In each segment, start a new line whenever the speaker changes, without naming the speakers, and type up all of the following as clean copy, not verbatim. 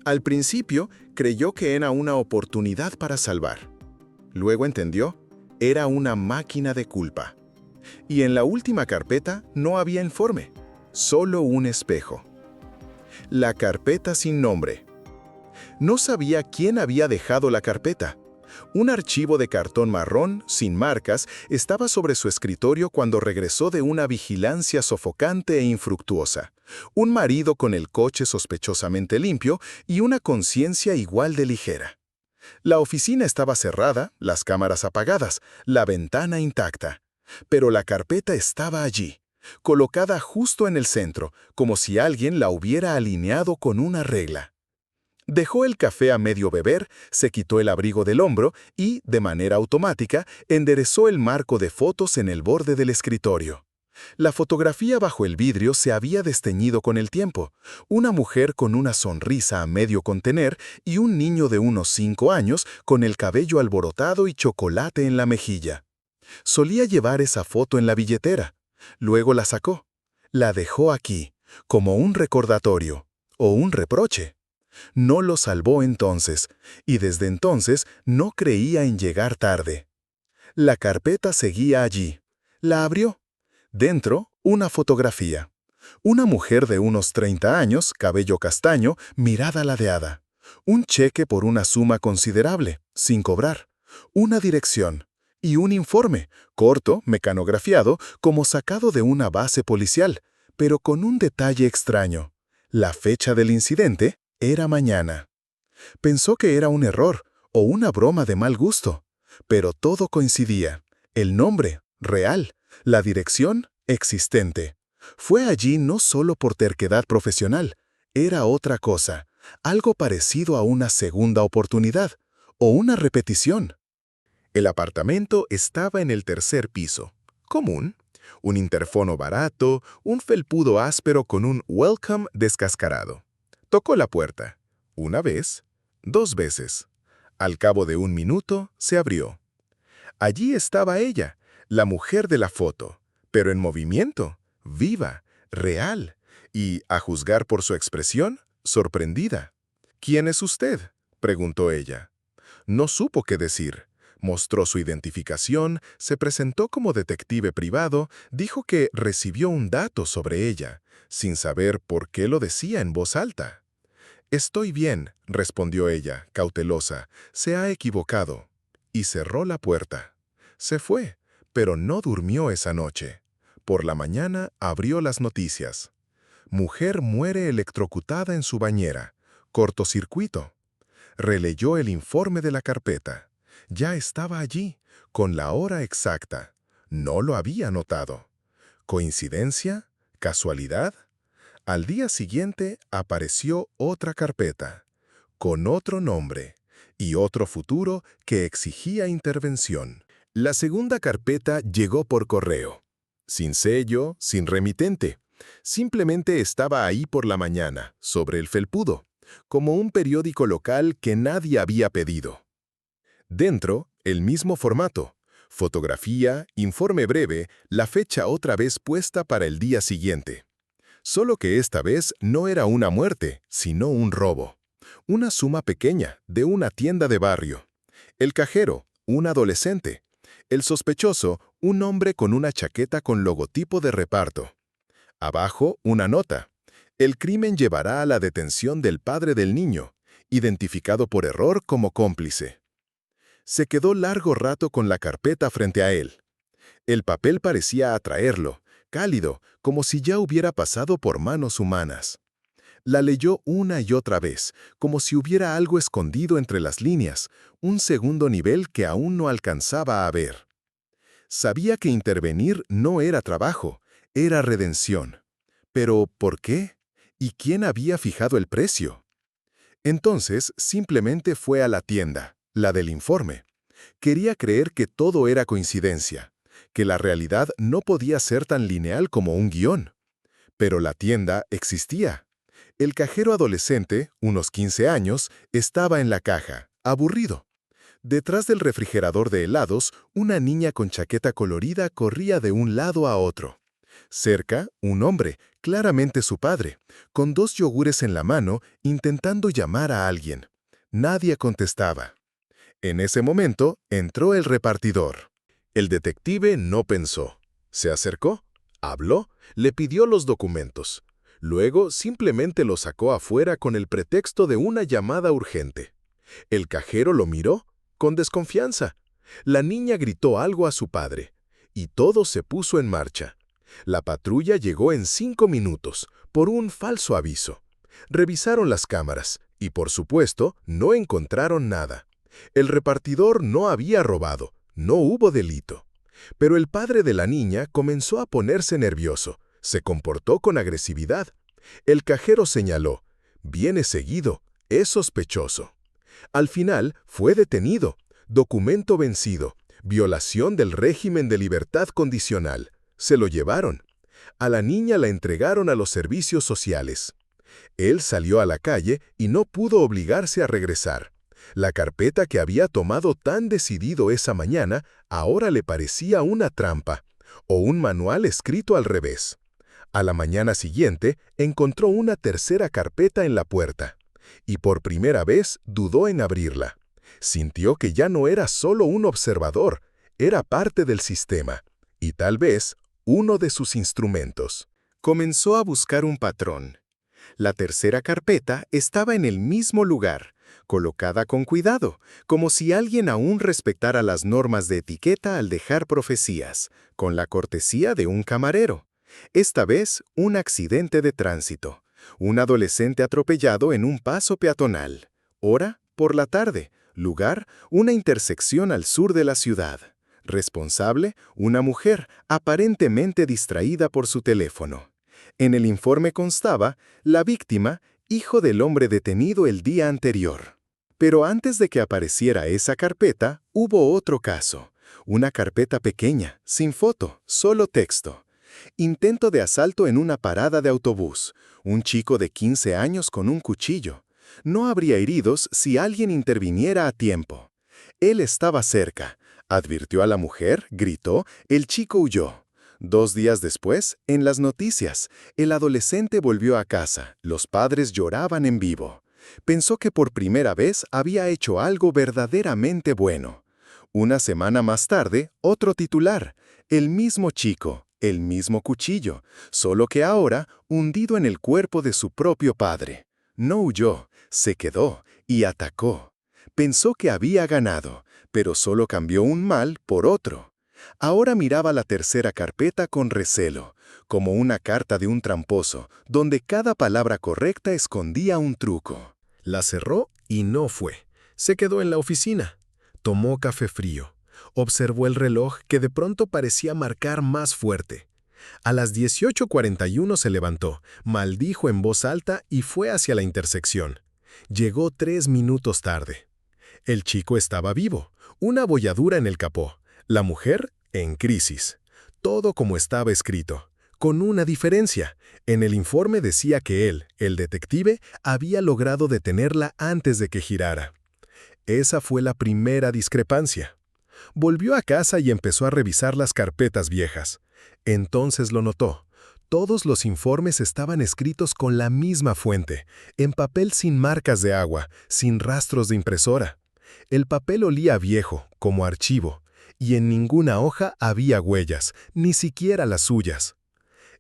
Al principio, creyó que era una oportunidad para salvar. Luego entendió, era una máquina de culpa. Y en la última carpeta no había informe, solo un espejo. La carpeta sin nombre. No sabía quién había dejado la carpeta. Un archivo de cartón marrón, sin marcas, estaba sobre su escritorio cuando regresó de una vigilancia sofocante e infructuosa. Un marido con el coche sospechosamente limpio y una conciencia igual de ligera. La oficina estaba cerrada, las cámaras apagadas, la ventana intacta. Pero la carpeta estaba allí, colocada justo en el centro, como si alguien la hubiera alineado con una regla. Dejó el café a medio beber, se quitó el abrigo del hombro y, de manera automática, enderezó el marco de fotos en el borde del escritorio. La fotografía bajo el vidrio se había desteñido con el tiempo. Una mujer con una sonrisa a medio contener y un niño de unos 5 años con el cabello alborotado y chocolate en la mejilla. Solía llevar esa foto en la billetera. Luego la sacó. La dejó aquí, como un recordatorio o un reproche. No lo salvó entonces, y desde entonces no creía en llegar tarde. La carpeta seguía allí. La abrió. Dentro, una fotografía. Una mujer de unos 30 años, cabello castaño, mirada ladeada. Un cheque por una suma considerable, sin cobrar. Una dirección. Y un informe, corto, mecanografiado, como sacado de una base policial, pero con un detalle extraño. La fecha del incidente era mañana. Pensó que era un error o una broma de mal gusto, pero todo coincidía. El nombre, real, la dirección, existente. Fue allí no solo por terquedad profesional, era otra cosa, algo parecido a una segunda oportunidad o una repetición. El apartamento estaba en el tercer piso, común. Un interfono barato, un felpudo áspero con un welcome descascarado. Tocó la puerta. Una vez, 2 veces. Al cabo de 1 minuto, se abrió. Allí estaba ella, la mujer de la foto, pero en movimiento, viva, real, y, a juzgar por su expresión, sorprendida. «¿Quién es usted?», preguntó ella. No supo qué decir. Mostró su identificación, se presentó como detective privado, dijo que recibió un dato sobre ella, sin saber por qué lo decía en voz alta. «Estoy bien», respondió ella, cautelosa, «se ha equivocado». Y cerró la puerta. Se fue, pero no durmió esa noche. Por la mañana abrió las noticias. Mujer muere electrocutada en su bañera. Cortocircuito. Releyó el informe de la carpeta. Ya estaba allí, con la hora exacta. No lo había notado. ¿Coincidencia? ¿Casualidad? Al día siguiente apareció otra carpeta, con otro nombre y otro futuro que exigía intervención. La segunda carpeta llegó por correo. Sin sello, sin remitente. Simplemente estaba ahí por la mañana, sobre el felpudo, como un periódico local que nadie había pedido. Dentro, el mismo formato. Fotografía, informe breve, la fecha otra vez puesta para el día siguiente. Solo que esta vez no era una muerte, sino un robo. Una suma pequeña, de una tienda de barrio. El cajero, un adolescente. El sospechoso, un hombre con una chaqueta con logotipo de reparto. Abajo, una nota. El crimen llevará a la detención del padre del niño, identificado por error como cómplice. Se quedó largo rato con la carpeta frente a él. El papel parecía atraerlo, cálido, como si ya hubiera pasado por manos humanas. La leyó una y otra vez, como si hubiera algo escondido entre las líneas, un segundo nivel que aún no alcanzaba a ver. Sabía que intervenir no era trabajo, era redención. Pero, ¿por qué? ¿Y quién había fijado el precio? Entonces, simplemente fue a la tienda, la del informe. Quería creer que todo era coincidencia, que la realidad no podía ser tan lineal como un guión. Pero la tienda existía. El cajero adolescente, unos 15 años, estaba en la caja, aburrido. Detrás del refrigerador de helados, una niña con chaqueta colorida corría de un lado a otro. Cerca, un hombre, claramente su padre, con 2 yogures en la mano, intentando llamar a alguien. Nadie contestaba. En ese momento, entró el repartidor. El detective no pensó. Se acercó, habló, le pidió los documentos. Luego, simplemente los sacó afuera con el pretexto de una llamada urgente. El cajero lo miró, con desconfianza. La niña gritó algo a su padre, y todo se puso en marcha. La patrulla llegó en 5 minutos, por un falso aviso. Revisaron las cámaras, y por supuesto, no encontraron nada. El repartidor no había robado, no hubo delito. Pero el padre de la niña comenzó a ponerse nervioso, se comportó con agresividad. El cajero señaló, viene seguido, es sospechoso. Al final, fue detenido, documento vencido, violación del régimen de libertad condicional. Se lo llevaron. A la niña la entregaron a los servicios sociales. Él salió a la calle y no pudo obligarse a regresar. La carpeta que había tomado tan decidido esa mañana ahora le parecía una trampa, o un manual escrito al revés. A la mañana siguiente encontró una tercera carpeta en la puerta, y por primera vez dudó en abrirla. Sintió que ya no era solo un observador, era parte del sistema, y tal vez uno de sus instrumentos. Comenzó a buscar un patrón. La tercera carpeta estaba en el mismo lugar, colocada con cuidado, como si alguien aún respetara las normas de etiqueta al dejar profecías, con la cortesía de un camarero. Esta vez, un accidente de tránsito. Un adolescente atropellado en un paso peatonal. Hora, por la tarde. Lugar, una intersección al sur de la ciudad. Responsable, una mujer, aparentemente distraída por su teléfono. En el informe constaba, la víctima, hijo del hombre detenido el día anterior. Pero antes de que apareciera esa carpeta, hubo otro caso. Una carpeta pequeña, sin foto, solo texto. Intento de asalto en una parada de autobús. Un chico de 15 años con un cuchillo. No habría heridos si alguien interviniera a tiempo. Él estaba cerca. Advirtió a la mujer, gritó, el chico huyó. 2 días después, en las noticias, el adolescente volvió a casa. Los padres lloraban en vivo. Pensó que por primera vez había hecho algo verdaderamente bueno. Una semana más tarde, otro titular. El mismo chico, el mismo cuchillo, solo que ahora hundido en el cuerpo de su propio padre. No huyó, se quedó y atacó. Pensó que había ganado, pero solo cambió un mal por otro. Ahora miraba la tercera carpeta con recelo, como una carta de un tramposo, donde cada palabra correcta escondía un truco. La cerró y no fue. Se quedó en la oficina. Tomó café frío. Observó el reloj que de pronto parecía marcar más fuerte. A las 18:41 se levantó, maldijo en voz alta y fue hacia la intersección. Llegó 3 minutos tarde. El chico estaba vivo, una abolladura en el capó. La mujer, en crisis. Todo como estaba escrito, con una diferencia. En el informe decía que él, el detective, había logrado detenerla antes de que girara. Esa fue la primera discrepancia. Volvió a casa y empezó a revisar las carpetas viejas. Entonces lo notó. Todos los informes estaban escritos con la misma fuente, en papel sin marcas de agua, sin rastros de impresora. El papel olía viejo, como archivo, y en ninguna hoja había huellas, ni siquiera las suyas.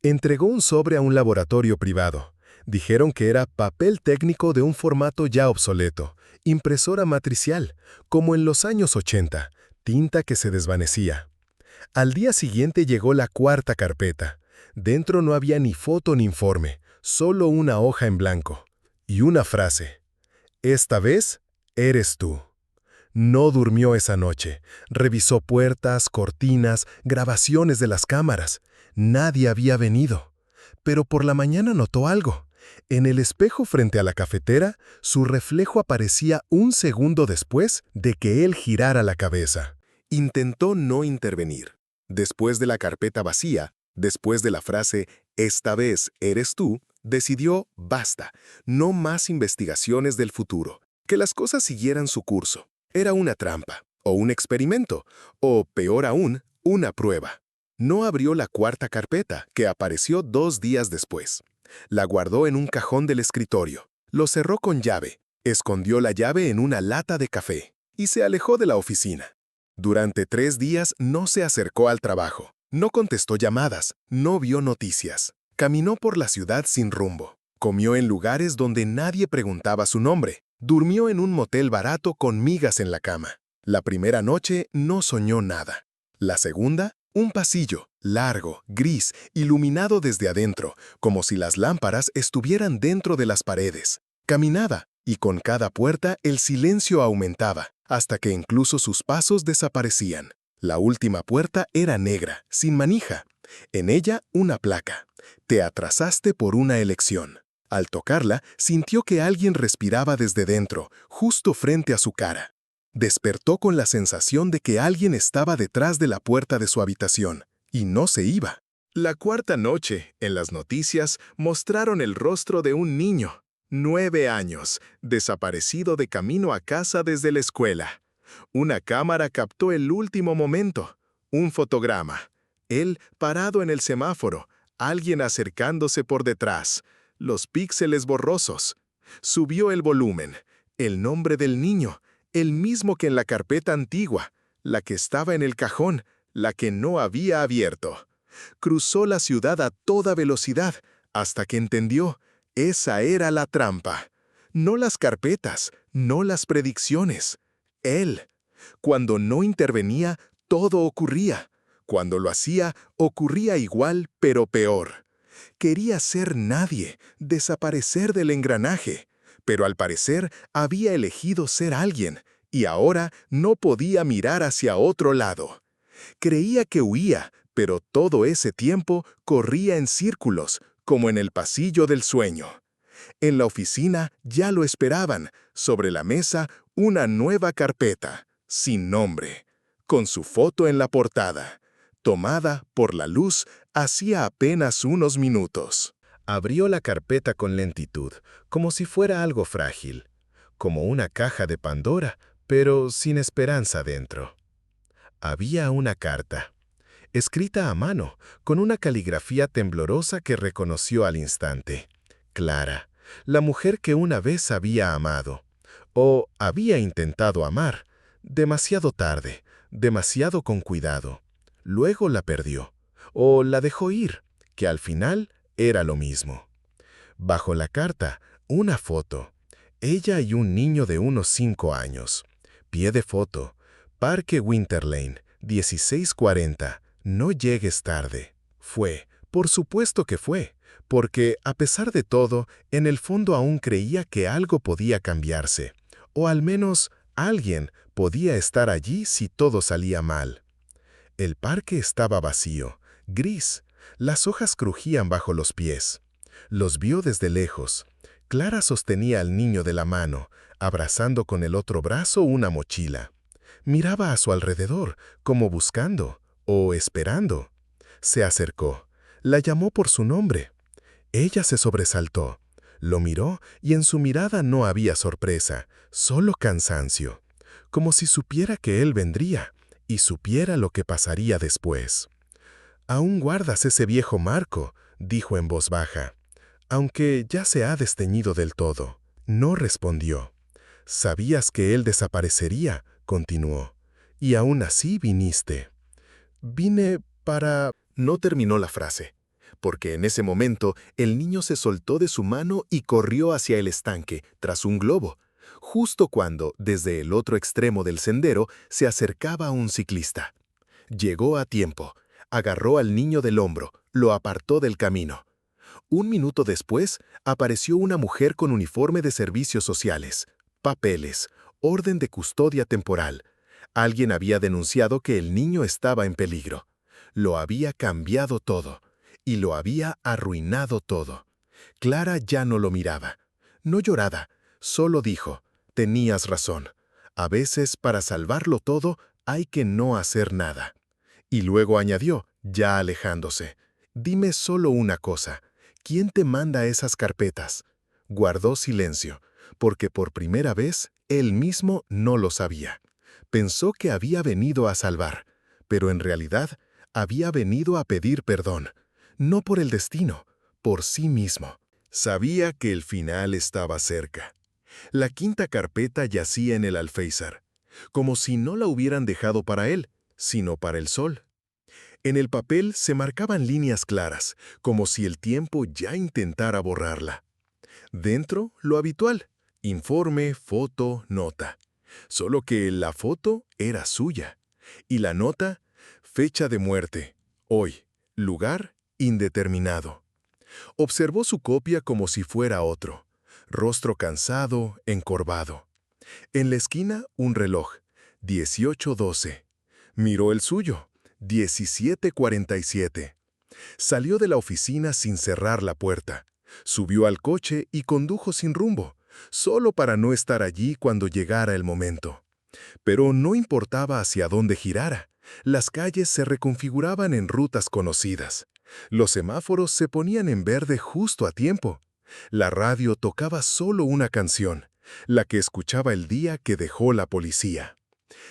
Entregó un sobre a un laboratorio privado. Dijeron que era papel técnico de un formato ya obsoleto, impresora matricial, como en los años 80, tinta que se desvanecía. Al día siguiente llegó la cuarta carpeta. Dentro no había ni foto ni informe, solo una hoja en blanco. Y una frase. Esta vez, eres tú. No durmió esa noche. Revisó puertas, cortinas, grabaciones de las cámaras. Nadie había venido. Pero por la mañana notó algo. En el espejo frente a la cafetera, su reflejo aparecía un segundo después de que él girara la cabeza. Intentó no intervenir. Después de la carpeta vacía, después de la frase «Esta vez eres tú», decidió basta, no más investigaciones del futuro, que las cosas siguieran su curso. Era una trampa, o un experimento, o peor aún, una prueba. No abrió la cuarta carpeta, que apareció 2 días después. La guardó en un cajón del escritorio. Lo cerró con llave, escondió la llave en una lata de café y se alejó de la oficina. Durante 3 días no se acercó al trabajo, no contestó llamadas, no vio noticias. Caminó por la ciudad sin rumbo. Comió en lugares donde nadie preguntaba su nombre. Durmió en un motel barato con migas en la cama. La primera noche no soñó nada. La segunda, un pasillo, largo, gris, iluminado desde adentro, como si las lámparas estuvieran dentro de las paredes. Caminaba, y con cada puerta el silencio aumentaba, hasta que incluso sus pasos desaparecían. La última puerta era negra, sin manija. En ella, una placa. Te atrasaste por una elección. Al tocarla, sintió que alguien respiraba desde dentro, justo frente a su cara. Despertó con la sensación de que alguien estaba detrás de la puerta de su habitación, y no se iba. La cuarta noche, en las noticias, mostraron el rostro de un niño, 9 años, desaparecido de camino a casa desde la escuela. Una cámara captó el último momento, un fotograma. Él parado en el semáforo, alguien acercándose por detrás, los píxeles borrosos. Subió el volumen, el nombre del niño, el mismo que en la carpeta antigua, la que estaba en el cajón, la que no había abierto. Cruzó la ciudad a toda velocidad, hasta que entendió, esa era la trampa. No las carpetas, no las predicciones. Él. Cuando no intervenía, todo ocurría. Cuando lo hacía, ocurría igual, pero peor. Quería ser nadie, desaparecer del engranaje. Pero al parecer había elegido ser alguien, y ahora no podía mirar hacia otro lado. Creía que huía, pero todo ese tiempo corría en círculos, como en el pasillo del sueño. En la oficina ya lo esperaban, sobre la mesa una nueva carpeta, sin nombre, con su foto en la portada, tomada por la luz hacía apenas unos minutos. Abrió la carpeta con lentitud, como si fuera algo frágil, como una caja de Pandora, pero sin esperanza dentro. Había una carta, escrita a mano, con una caligrafía temblorosa que reconoció al instante. Clara, la mujer que una vez había amado, o había intentado amar, demasiado tarde, demasiado con cuidado. Luego la perdió, o la dejó ir, que al final era lo mismo. Bajo la carta, una foto. Ella y un niño de unos 5 años. Pie de foto. Parque Winter Lane, 1640. No llegues tarde. Fue, por supuesto que fue, porque, a pesar de todo, en el fondo aún creía que algo podía cambiarse, o al menos alguien podía estar allí si todo salía mal. El parque estaba vacío, gris. Las hojas crujían bajo los pies. Los vio desde lejos. Clara sostenía al niño de la mano, abrazando con el otro brazo una mochila. Miraba a su alrededor, como buscando, o esperando. Se acercó. La llamó por su nombre. Ella se sobresaltó. Lo miró y en su mirada no había sorpresa, solo cansancio, como si supiera que él vendría y supiera lo que pasaría después. «Aún guardas ese viejo marco», dijo en voz baja, «aunque ya se ha desteñido del todo». No respondió. «Sabías que él desaparecería», continuó, «y aún así viniste». «Vine para...» No terminó la frase, porque en ese momento el niño se soltó de su mano y corrió hacia el estanque, tras un globo, justo cuando, desde el otro extremo del sendero, se acercaba un ciclista. Llegó a tiempo. Agarró al niño del hombro, lo apartó del camino. Un minuto después, apareció una mujer con uniforme de servicios sociales, papeles, orden de custodia temporal. Alguien había denunciado que el niño estaba en peligro. Lo había cambiado todo, y lo había arruinado todo. Clara ya no lo miraba. No lloraba, solo dijo, «Tenías razón. A veces, para salvarlo todo, hay que no hacer nada». Y luego añadió, ya alejándose, «Dime solo una cosa. ¿Quién te manda esas carpetas?» Guardó silencio, porque por primera vez él mismo no lo sabía. Pensó que había venido a salvar, pero en realidad Había venido a pedir perdón, no por el destino, por sí mismo. Sabía que el final estaba cerca. La quinta carpeta yacía en el alféizar, como si no la hubieran dejado para él, sino para el sol. En el papel se marcaban líneas claras, como si el tiempo ya intentara borrarla. Dentro, lo habitual: informe, foto, nota. Solo que la foto era suya. Y la nota: fecha de muerte, hoy, lugar indeterminado. Observó su copia como si fuera otro. Rostro cansado, encorvado. En la esquina, un reloj: 18:12. Miró el suyo: 17:47. Salió de la oficina sin cerrar la puerta. Subió al coche y condujo sin rumbo, solo para no estar allí cuando llegara el momento. Pero no importaba hacia dónde girara. Las calles se reconfiguraban en rutas conocidas. Los semáforos se ponían en verde justo a tiempo. La radio tocaba solo una canción, la que escuchaba el día que dejó la policía.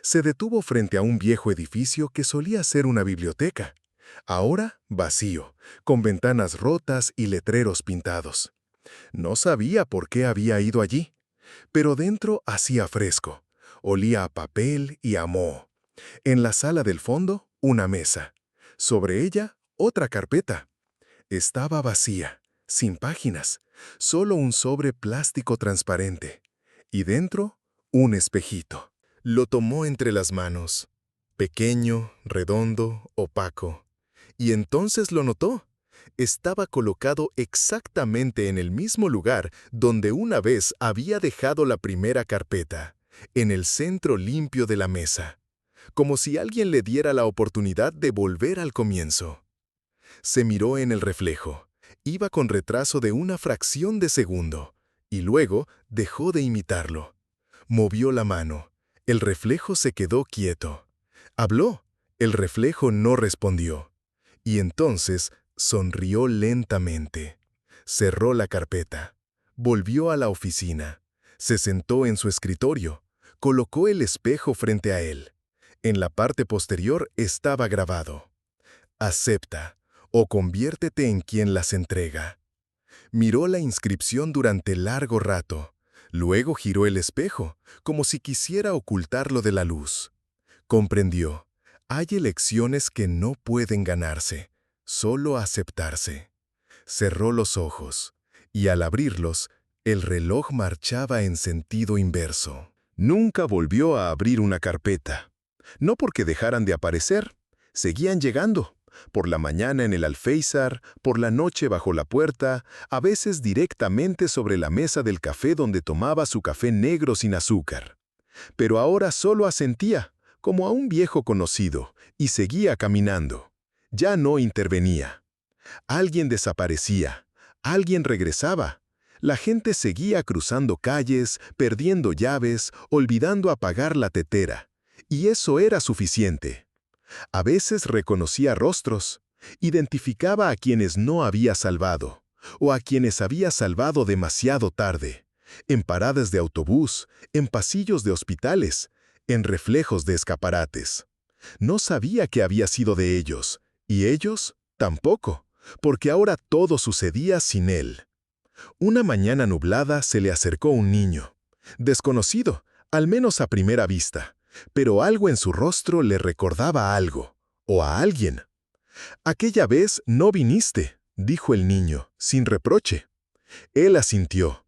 Se detuvo frente a un viejo edificio que solía ser una biblioteca. Ahora vacío, con ventanas rotas y letreros pintados. No sabía por qué había ido allí, pero dentro hacía fresco. Olía a papel y a moho. En la sala del fondo, una mesa. Sobre ella, otra carpeta. Estaba vacía, sin páginas, solo un sobre plástico transparente. Y dentro, un espejito. Lo tomó entre las manos. Pequeño, redondo, opaco. Y entonces lo notó. Estaba colocado exactamente en el mismo lugar donde una vez había dejado la primera carpeta, en el centro limpio de la mesa, como si alguien le diera la oportunidad de volver al comienzo. Se miró en el reflejo. Iba con retraso de una fracción de segundo, y luego dejó de imitarlo. Movió la mano. El reflejo se quedó quieto. Habló. El reflejo no respondió. Y entonces sonrió lentamente. Cerró la carpeta. Volvió a la oficina. Se sentó en su escritorio. Colocó el espejo frente a él. En la parte posterior estaba grabado: acepta o conviértete en quien las entrega. Miró la inscripción durante largo rato. Luego giró el espejo, como si quisiera ocultarlo de la luz. Comprendió. Hay elecciones que no pueden ganarse, solo aceptarse. Cerró los ojos, y al abrirlos, el reloj marchaba en sentido inverso. Nunca volvió a abrir una carpeta. No porque dejaran de aparecer, seguían llegando. Por la mañana en el alféizar, por la noche bajo la puerta, a veces directamente sobre la mesa del café donde tomaba su café negro sin azúcar. Pero ahora solo asentía, como a un viejo conocido, y seguía caminando. Ya no intervenía. Alguien desaparecía, alguien regresaba. La gente seguía cruzando calles, perdiendo llaves, olvidando apagar la tetera. Y eso era suficiente. A veces reconocía rostros, identificaba a quienes no había salvado, o a quienes había salvado demasiado tarde, en paradas de autobús, en pasillos de hospitales, en reflejos de escaparates. No sabía qué había sido de ellos, y ellos tampoco, porque ahora todo sucedía sin él. Una mañana nublada se le acercó un niño, desconocido, al menos a primera vista, pero algo en su rostro le recordaba algo, o a alguien. «Aquella vez no viniste», dijo el niño, sin reproche. Él asintió.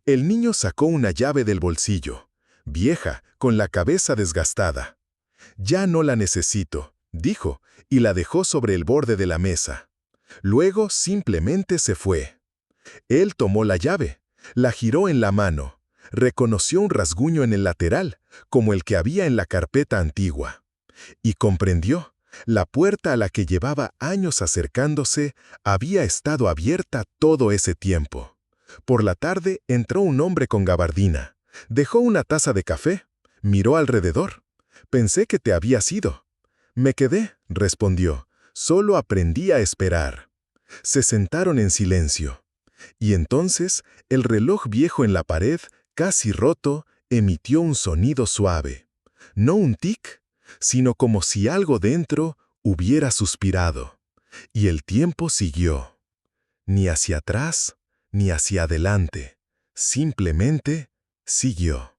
El niño sacó una llave del bolsillo, vieja, con la cabeza desgastada. «Ya no la necesito», dijo, y la dejó sobre el borde de la mesa. Luego simplemente se fue. Él tomó la llave, la giró en la mano, reconoció un rasguño en el lateral, como el que había en la carpeta antigua. Y comprendió. La puerta a la que llevaba años acercándose había estado abierta todo ese tiempo. Por la tarde entró un hombre con gabardina. Dejó una taza de café. Miró alrededor. «Pensé que te habías ido». «Me quedé», respondió. «Solo aprendí a esperar». Se sentaron en silencio. Y entonces el reloj viejo en la pared, casi roto, emitió un sonido suave. No un tic, sino como si algo dentro, Hubiera suspirado, y el tiempo siguió. Ni hacia atrás, ni hacia adelante. Simplemente siguió.